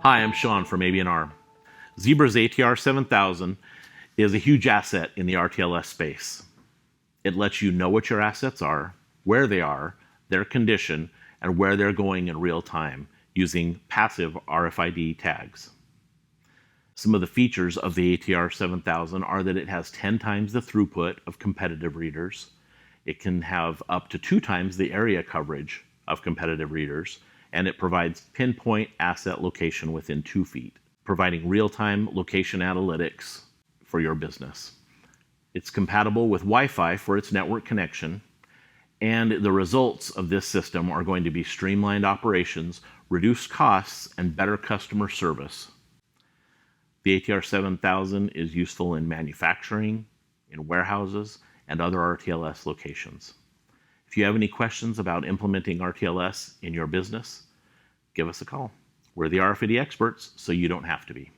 Hi, I'm Sean from AB&R. Zebra's ATR7000 is a huge asset in the RTLS space. It lets you know what your assets are, where they are, their condition, and where they're going in real time using passive RFID tags. Some of the features of the ATR7000 are that it has 10 times the throughput of competitive readers. It can have up to 2 times the area coverage of competitive readers, and it provides pinpoint asset location within 2 feet, providing real-time location analytics for your business. It's compatible with Wi-Fi for its network connection, and the results of this system are going to be streamlined operations, reduced costs, and better customer service. The ATR7000 is useful in manufacturing, in warehouses, and other RTLS locations. If you have any questions about implementing RTLS in your business, give us a call. We're the RFID experts, so you don't have to be.